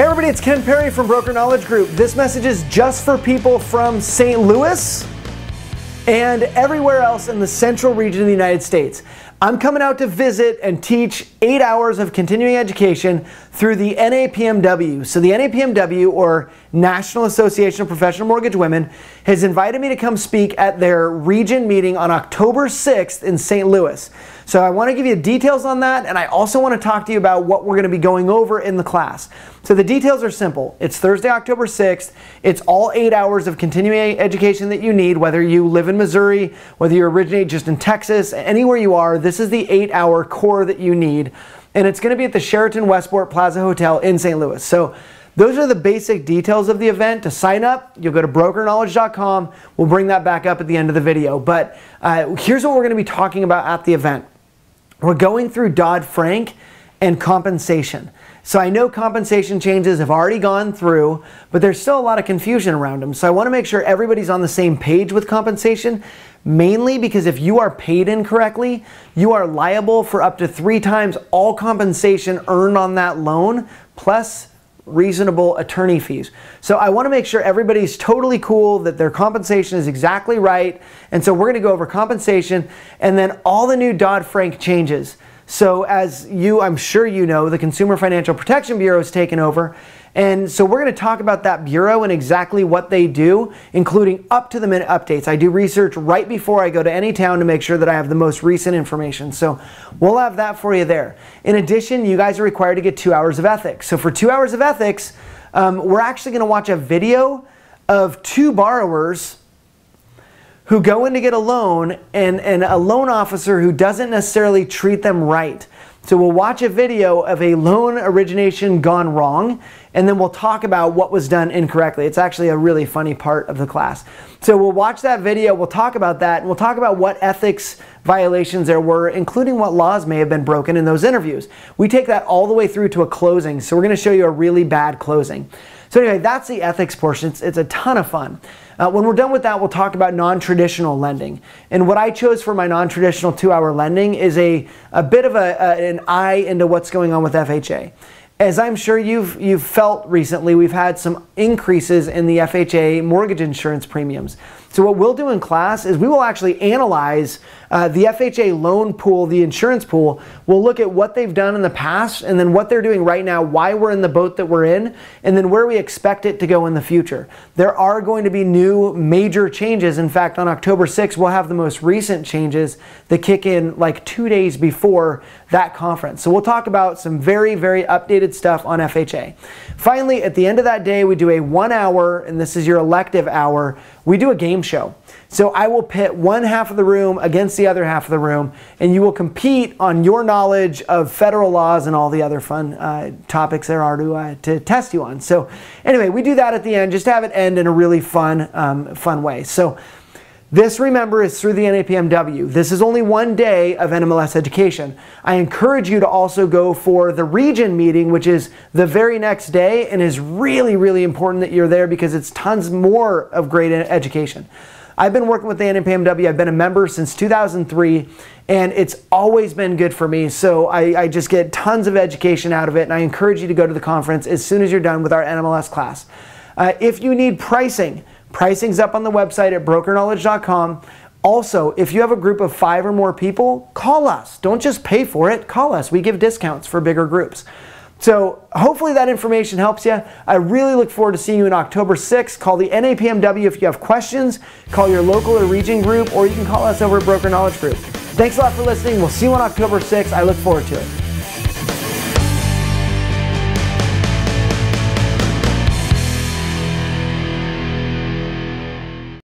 Hey everybody, it's Ken Perry from Broker Knowledge Group. This message is just for people from St. Louis and everywhere else in the central region of the United States. I'm coming out to visit and teach 8 hours of continuing education through the NAPMW. So the NAPMW, or National Association of Professional Mortgage Women, has invited me to come speak at their region meeting on October 6th in St. Louis. So I want to give you details on that, and I also want to talk to you about what we're going to be going over in the class. So the details are simple. It's Thursday, October 6th. It's all 8 hours of continuing education that you need, whether you live in Missouri, whether you originate just in Texas, anywhere you are. This is the 8-hour core that you need, and it's going to be at the Sheraton Westport Plaza Hotel in St. Louis. So those are the basic details of the event. To sign up, you'll go to brokerknowledge.com. We'll bring that back up at the end of the video. But here's what we're going to be talking about at the event. We're going through Dodd-Frank and compensation. So I know compensation changes have already gone through, but there's still a lot of confusion around them. So I want to make sure everybody's on the same page with compensation, mainly because if you are paid incorrectly, you are liable for up to 3 times all compensation earned on that loan, plus reasonable attorney fees. So I want to make sure everybody's totally cool, that their compensation is exactly right. And so we're going to go over compensation and then all the new Dodd-Frank changes. So as I'm sure you know, the Consumer Financial Protection Bureau has taken over. And so we're going to talk about that bureau and exactly what they do, including up-to-the-minute updates. I do research right before I go to any town to make sure that I have the most recent information. So we'll have that for you there. In addition, you guys are required to get 2 hours of ethics. So for 2 hours of ethics, we're actually going to watch a video of 2 borrowers who go in to get a loan and a loan officer who doesn't necessarily treat them right. So we'll watch a video of a loan origination gone wrong, and then we'll talk about what was done incorrectly. It's actually a really funny part of the class. So we'll watch that video, we'll talk about that, and we'll talk about what ethics violations there were, including what laws may have been broken in those interviews. We take that all the way through to a closing, so we're going to show you a really bad closing. So anyway, that's the ethics portion. It's a ton of fun. When we're done with that, we'll talk about non-traditional lending. And what I chose for my non-traditional 2-hour lending is a bit of an eye into what's going on with FHA. As I'm sure you've felt recently, we've had some increases in the FHA mortgage insurance premiums. So what we'll do in class is we will actually analyze the FHA loan pool, the insurance pool. We'll look at what they've done in the past and then what they're doing right now, why we're in the boat that we're in, and then where we expect it to go in the future. There are going to be new major changes. In fact, on October 6th, we'll have the most recent changes that kick in like 2 days before that conference. So we'll talk about some very, very updated stuff on FHA. Finally, at the end of that day, we do a 1 hour, and this is your elective hour, we do a game show. So I will pit one half of the room against the other half of the room, and you will compete on your knowledge of federal laws and all the other fun topics there are to test you on. So anyway, we do that at the end just to have it end in a really fun way. So this, remember, is through the NAPMW. This is only 1 day of NMLS education. I encourage you to also go for the region meeting, which is the very next day and is really, really important that you're there because it's tons more of great education. I've been working with the NMLS. I've been a member since 2003, and it's always been good for me. So I just get tons of education out of it, and I encourage you to go to the conference as soon as you're done with our NMLS class. If you need pricing, pricing's up on the website at brokerknowledge.com. Also, if you have a group of 5 or more people, call us. Don't just pay for it. Call us. We give discounts for bigger groups. So hopefully that information helps you. I really look forward to seeing you on October 6th. Call the NAPMW if you have questions. Call your local or region group, or you can call us over at Broker Knowledge Group. Thanks a lot for listening. We'll see you on October 6th. I look forward to it.